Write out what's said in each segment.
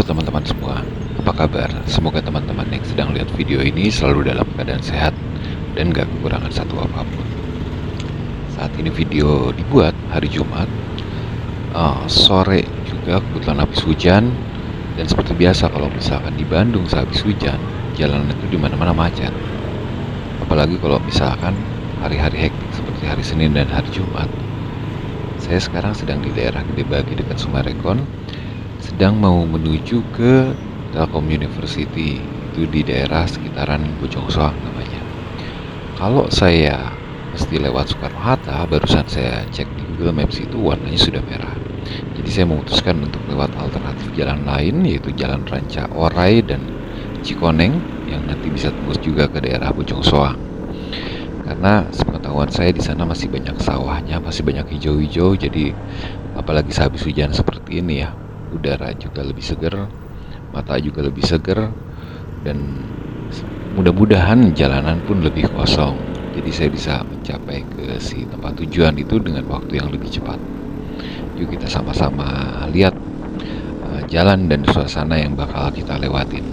teman-teman semua, apa kabar? Semoga teman-teman yang sedang lihat video ini selalu dalam keadaan sehat dan gak kekurangan satu apapun. Saat ini video dibuat hari Jumat, sore juga kebetulan habis hujan. Dan seperti biasa kalau misalkan di Bandung sehabis hujan, jalanan itu dimana-mana macet. Apalagi kalau misalkan hari-hari hektik seperti hari Senin dan hari Jumat. Saya sekarang sedang di daerah Gede Bage dekat Summarecon, sedang mau menuju ke Telkom University, itu di daerah sekitaran Bojong Soang namanya. Kalau saya mesti lewat Soekarno-Hatta, barusan saya cek di Google Maps itu warnanya sudah merah. Jadi saya memutuskan untuk lewat alternatif jalan lain, yaitu Jalan Ranca Orai dan Cikoneng, yang nanti bisa tembus juga ke daerah Bojong Soang. Karena sepengetahuan saya di sana masih banyak sawahnya, masih banyak hijau-hijau, jadi apalagi sehabis hujan seperti ini ya, udara juga lebih segar, mata juga lebih segar, dan mudah-mudahan jalanan pun lebih kosong. Jadi saya bisa mencapai ke si tempat tujuan itu dengan waktu yang lebih cepat. Yuk kita sama-sama lihat jalan dan suasana yang bakal kita lewatin.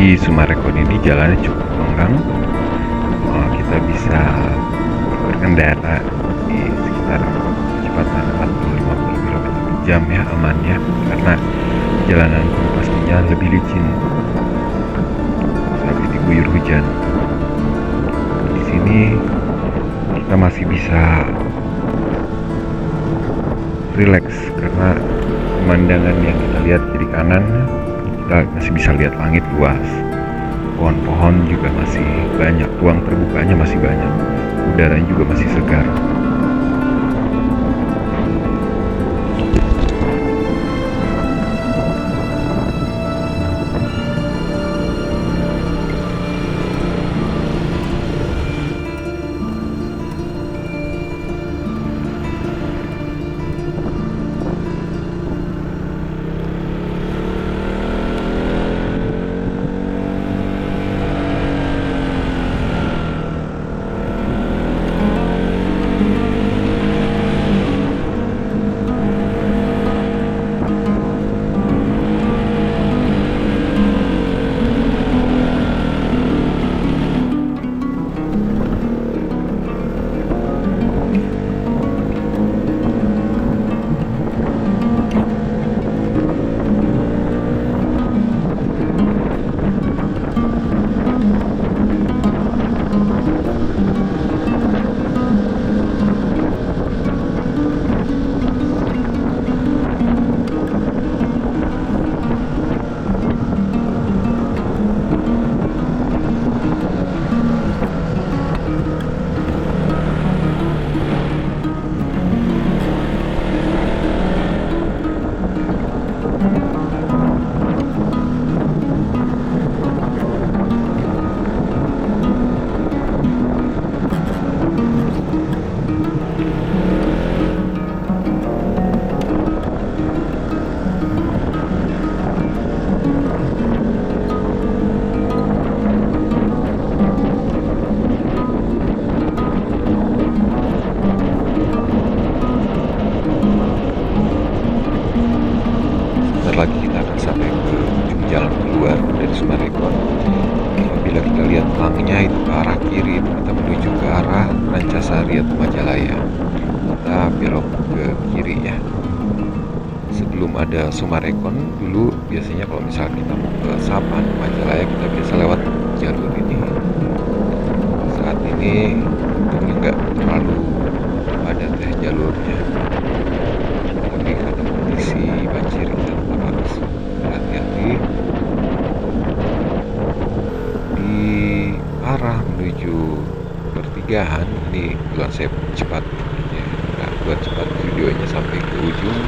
Di Summarecon ini jalannya cukup lenggang, kita bisa berkendara di sekitar kecepatan 40-50 km per jam ya, aman ya, karena jalanan pun pastinya lebih licin habis diguyur hujan. Di sini kita masih bisa rileks karena pemandangan yang kita lihat kiri kanan, kita masih bisa lihat langit luas, pohon-pohon juga masih banyak, ruang terbukanya masih banyak, udaranya juga masih segar. arah kiri itu kita menuju ke arah Rancasari atau Majalaya. Kita belok ke kiri ya. Sebelum ada Sumarekon dulu, biasanya kalau misalnya kita mau ke Sapan, Majalaya, kita biasa lewat jalur ini. Saat ini untungnya nggak terlalu padat ya jalurnya, tapi karena kondisi banjir kita tetap harus berhati-hati. Di arah menuju pertigaan ini kebetulan saya cepat ya, nggak buat cepat videonya sampai ke ujung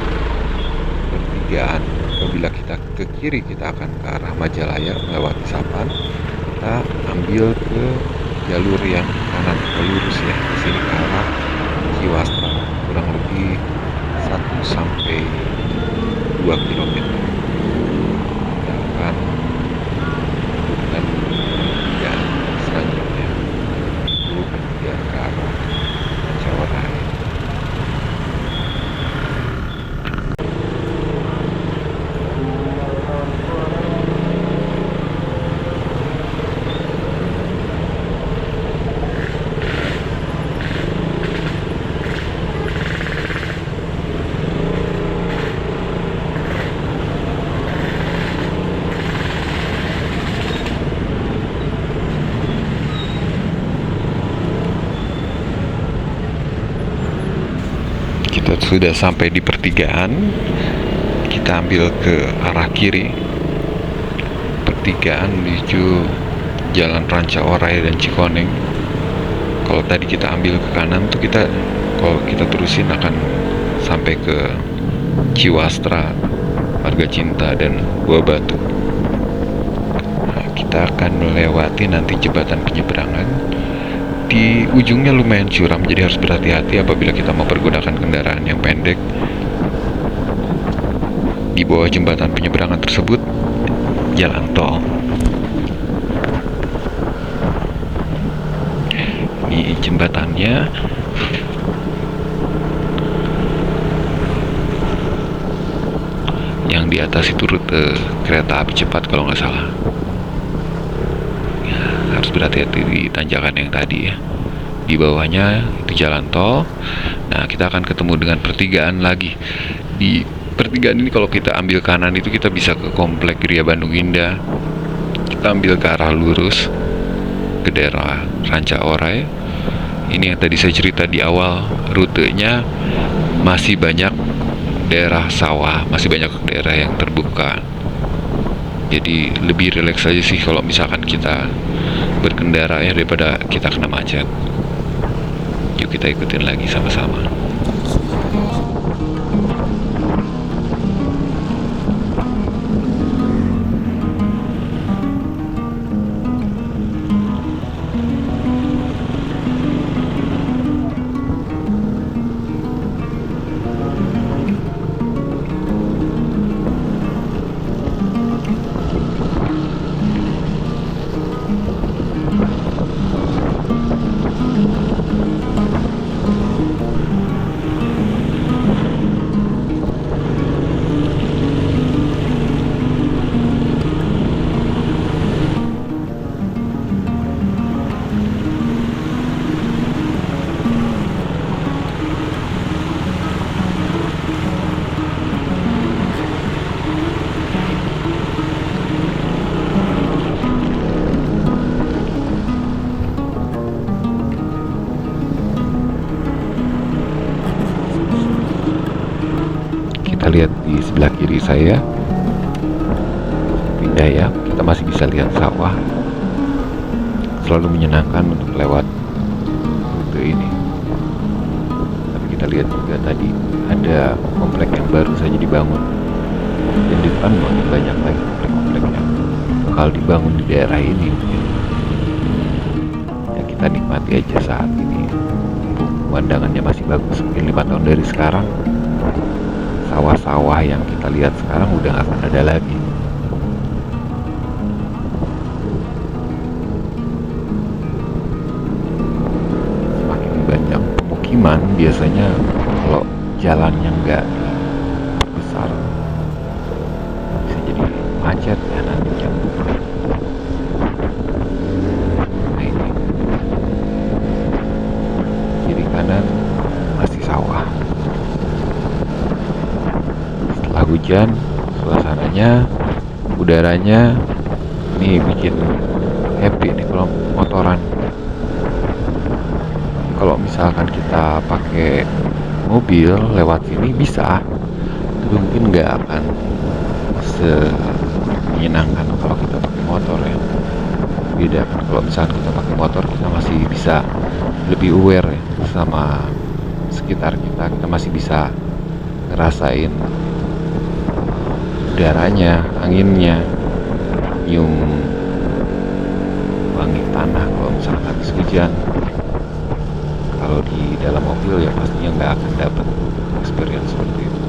pertigaan. Apabila kita ke kiri, kita akan ke arah Majalaya melewati Sapan. Kita ambil ke jalur yang kanan atau lurus ya, di sini ke arah Ciwastra, kurang lebih 1 sampai 2 km. Kita akan lakukan pertigaan selanjutnya itu pertigaan ke arah Rancaurai. Kita sudah sampai di pertigaan, kita ambil ke arah kiri. Pertigaan menuju Jalan Rancaurai dan Cikoneng. Kalau tadi kita ambil ke kanan tuh kalau kita terusin akan sampai ke Ciwastra, Marga Cinta dan Buah Batu. Nah, kita akan melewati nanti jembatan penyeberangan. Di ujungnya lumayan curam, jadi harus berhati-hati apabila kita mau pergunakan kendaraan yang pendek. Di bawah jembatan penyeberangan tersebut jalan tol. Ini jembatannya. Yang di atas itu rute kereta api cepat kalau nggak salah. Harus berhati-hati di tanjakan yang tadi ya. Di bawahnya itu jalan tol. Nah, kita akan ketemu dengan pertigaan lagi. Di pertigaan ini kalau kita ambil kanan itu kita bisa ke Komplek Gria Bandung Indah. Kita ambil ke arah lurus ke daerah Rancaurai. Ini yang tadi saya cerita di awal, rutenya masih banyak daerah sawah, masih banyak daerah yang terbuka. Jadi lebih rileks aja sih kalau misalkan kita berkendara ya, daripada kita kena macet. Yuk kita ikutin lagi sama-sama. Kita lihat di sebelah kiri saya, pindah ya, kita masih bisa lihat sawah. Selalu menyenangkan untuk lewat rute ini. Tapi kita lihat juga tadi ada komplek yang baru saja dibangun, dan di depan makin banyak lagi komplek-komplek yang bakal dibangun di daerah ini. Ya, kita nikmati aja saat ini. Pemandangannya masih bagus. Mungkin 5 tahun dari sekarang, sawah-sawah yang kita lihat sekarang udah nggak akan ada lagi. Semakin banyak pemukiman, biasanya kalau jalannya nggak besar bisa jadi macet ya nantinya. Nah ini hujan, suasananya, udaranya ini bikin happy nih kalau motoran. Kalau misalkan kita pakai mobil lewat sini bisa, tapi mungkin nggak akan menyenangkan kalau kita pakai motor ya. Beda kan kalau misalkan kita pakai motor, kita masih bisa lebih aware ya sama sekitar kita masih bisa ngerasain udaranya, anginnya, nyium wangi tanah kalau misalkan habis hujan. Kalau di dalam mobil ya pastinya nggak akan dapat experience seperti itu.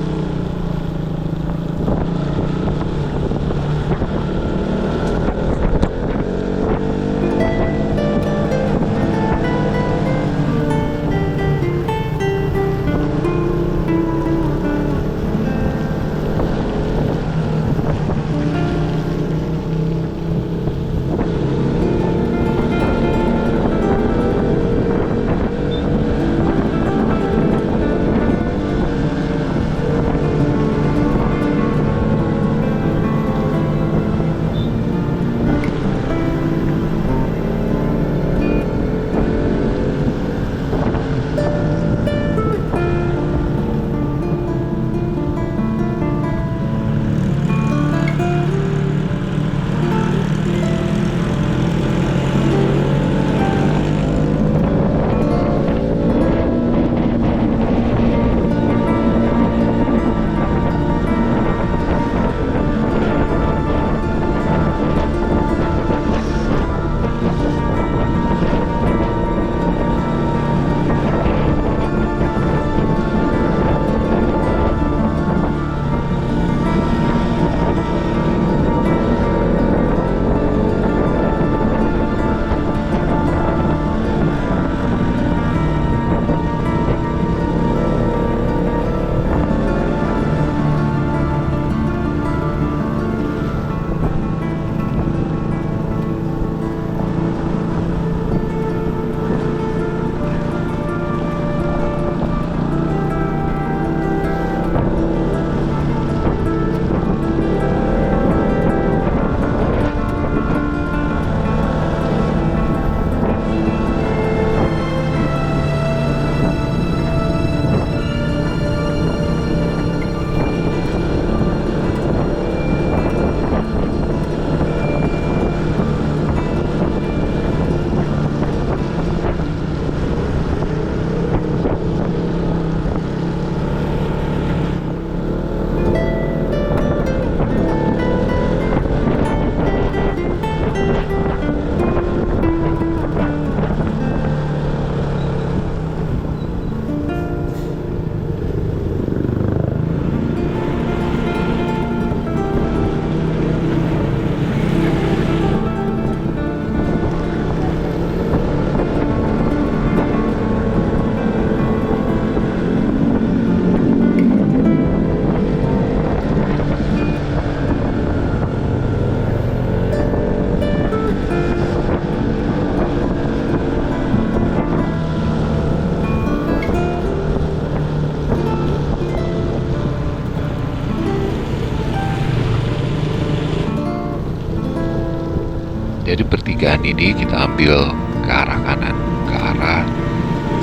Dari pertigaan ini kita ambil ke arah kanan, ke arah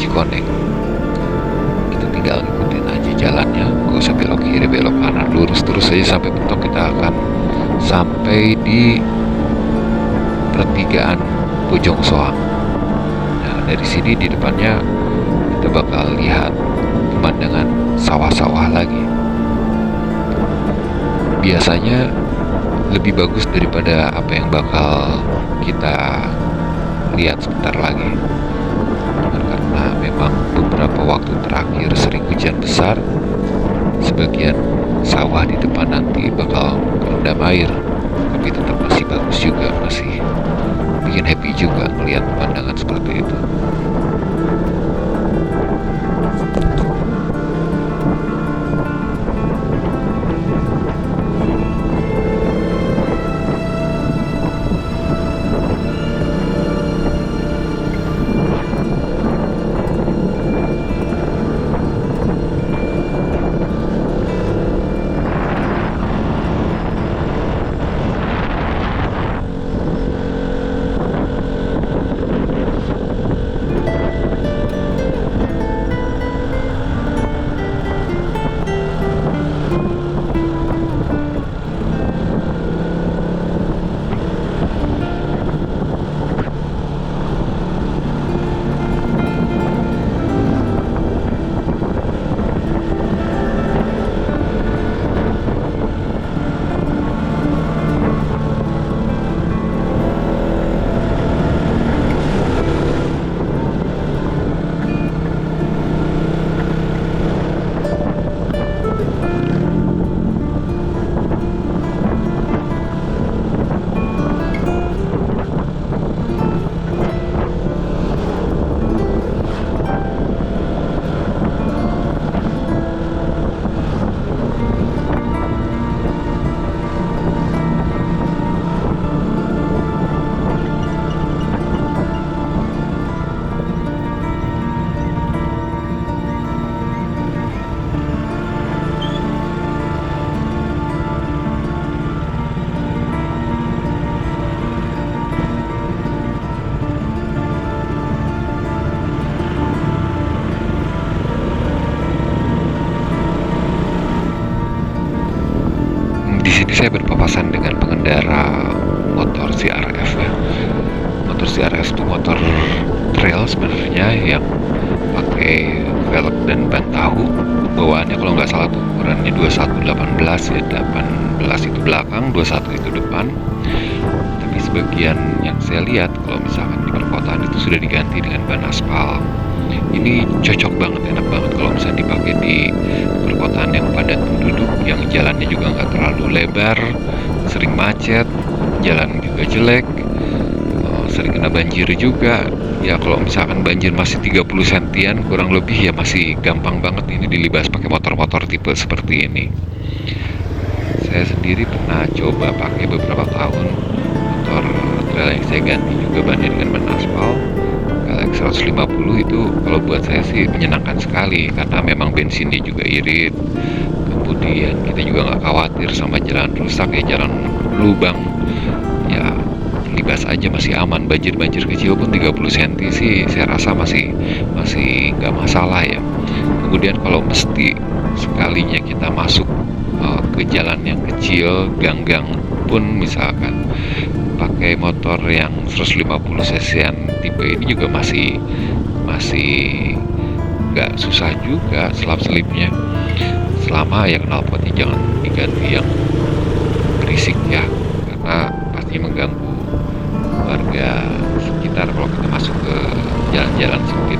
Cikoneng. Kita tinggal ikutin aja jalannya, gak usah belok kiri, belok kanan, lurus terus aja sampai mentok. Kita akan sampai di pertigaan Bojong Soang. Nah, dari sini di depannya kita bakal lihat pemandangan sawah-sawah lagi. Biasanya lebih bagus daripada apa yang bakal kita lihat sebentar lagi. Karena memang beberapa waktu terakhir sering hujan besar, sebagian sawah di depan nanti bakal kerendam air. Tapi tetap masih bagus juga, masih bikin happy juga melihat pemandangan seperti itu. papasan dengan pengendara motor CRF ya. Motor CRF itu motor trail sebenarnya yang pakai velg dan ban tahu. Bawaannya kalau nggak salah tuh ukurannya 2118 ya, 18 itu belakang, 21 itu depan. Tapi sebagian yang saya lihat kalau misalkan di perkotaan itu sudah diganti dengan ban aspal. Ini cocok banget, enak banget kalau misalnya dipakai di perkotaan yang padat penduduk, yang jalannya juga nggak terlalu lebar, sering macet, jalan juga jelek, sering kena banjir juga. Ya kalau misalkan banjir masih 30 sentian kurang lebih ya masih gampang banget ini dilibas pakai motor-motor tipe seperti ini. Saya sendiri pernah coba pakai beberapa tahun motor trail yang saya ganti juga bannya dengan ban aspal. Kalex 150 itu kalau buat saya sih menyenangkan sekali karena memang bensinnya juga irit. Kemudian kita juga nggak khawatir sama jalan rusak ya, jalan lubang. Ya libas aja masih aman. Banjir-banjir kecil pun 30 cm sih saya rasa masih nggak masalah ya. Kemudian kalau mesti sekalinya kita masuk ke jalan yang kecil, gang-gang pun misalkan pakai motor yang 150 cc-an tipe ini juga masih nggak susah juga selap-selipnya, selama ya knalpotnya jangan diganti yang berisik ya, karena pasti mengganggu warga sekitar kalau kita masuk ke jalan-jalan sempit.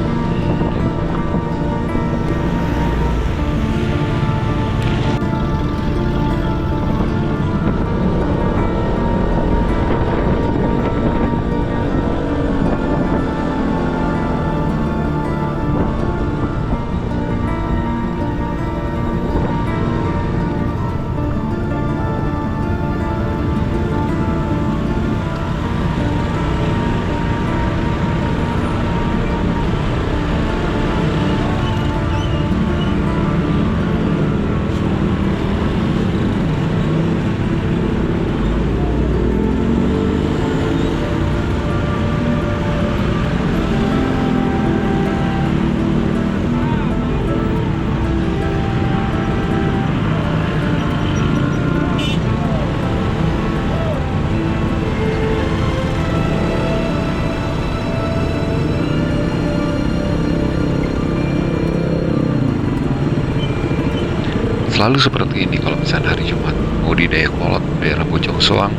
Selalu seperti ini kalau misalnya hari Jumat, mau di Dayakolot, daerah Bojong Soang,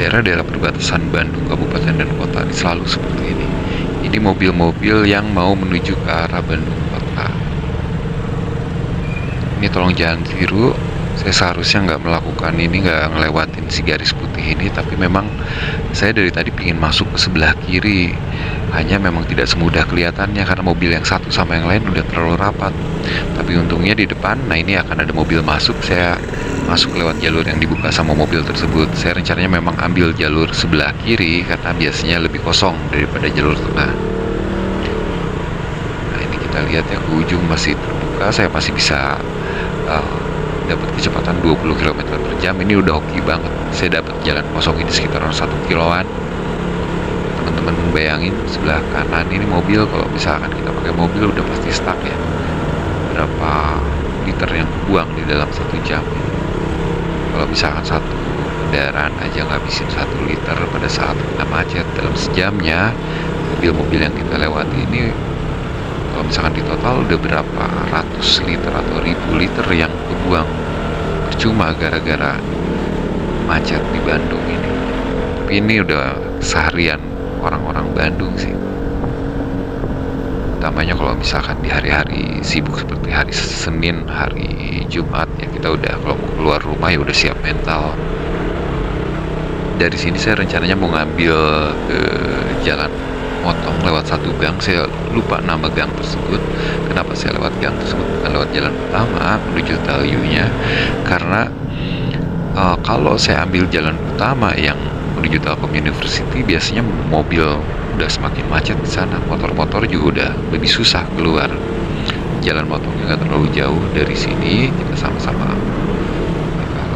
daerah-daerah perbatasan Bandung, kabupaten dan kota, ini selalu seperti ini. Ini mobil-mobil yang mau menuju ke arah Bandung kota. Ini tolong jangan tiru, saya seharusnya nggak melakukan ini, nggak ngelewatin si garis putih ini, tapi memang saya dari tadi pingin masuk ke sebelah kiri. Hanya memang tidak semudah kelihatannya karena mobil yang satu sama yang lain udah terlalu rapat. Tapi untungnya di depan, nah ini akan ada mobil masuk, saya masuk lewat jalur yang dibuka sama mobil tersebut. Saya rencananya memang ambil jalur sebelah kiri karena biasanya lebih kosong daripada jalur tengah. Nah ini kita lihat ya, ke ujung masih terbuka, saya masih bisa dapat kecepatan 20 km per jam. Ini udah hoki banget. Saya dapat jalan kosong ini sekitar 1 kiloan. Teman-teman bayangin sebelah kanan ini mobil, kalau misalkan kita pakai mobil udah pasti stuck ya. Berapa liter yang buang di dalam 1 jam. Kalau misalkan satu kendaraan aja ngabisin 1 liter pada saat kena macet dalam sejamnya, mobil-mobil yang kita lewati ini kalau misalkan di total udah berapa ratus liter atau ribu liter yang kebuang percuma gara-gara macet di Bandung ini. Tapi ini udah seharian orang-orang Bandung sih, utamanya kalau misalkan di hari-hari sibuk seperti hari Senin, hari Jumat ya, kita udah kalau mau keluar rumah ya udah siap mental. Dari sini saya rencananya mau ngambil ke jalan motong lewat satu gang, saya lupa nama gang tersebut. Kenapa saya lewat gang tersebut bukan lewat jalan utama menuju Talyunya, karena kalau saya ambil jalan utama yang menuju Telkom University, biasanya mobil udah semakin macet di sana, motor-motor juga udah lebih susah keluar. Jalan motongnya nggak terlalu jauh dari sini, kita sama-sama bakal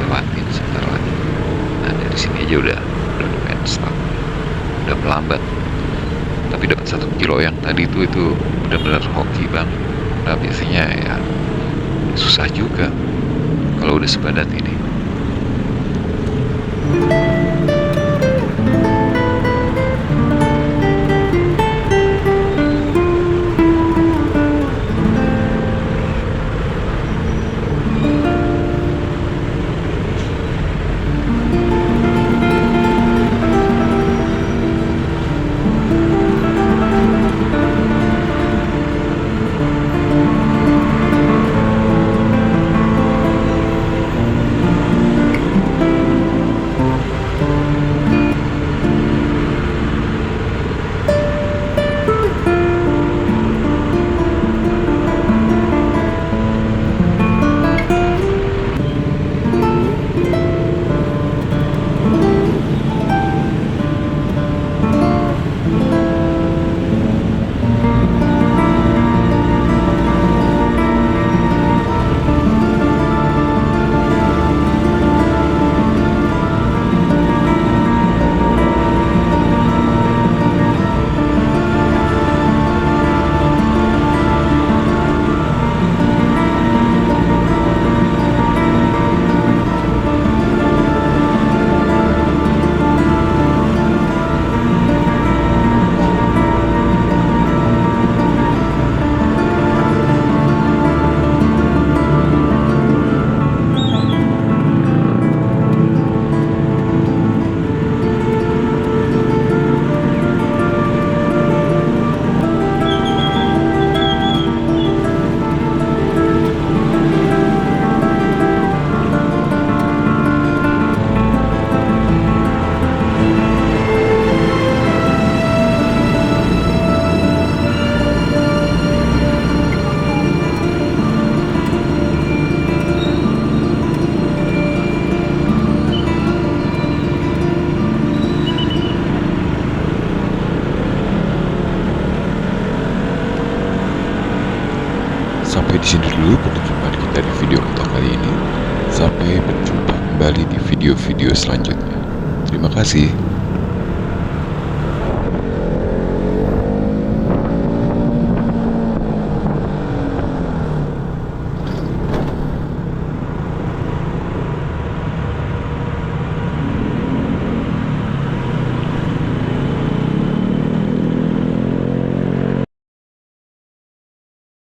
lewatin sebentar lagi. Nah dari sini aja udah lumayan stuck, udah melambat. Tapi dapat 1 kilo yang tadi itu benar-benar hoki banget. Nah biasanya ya susah juga kalau udah sepadat ini. Sampai di sini dulu perjumpaan kita di video untuk kali ini. Sampai berjumpa kembali di video-video selanjutnya. Terima kasih.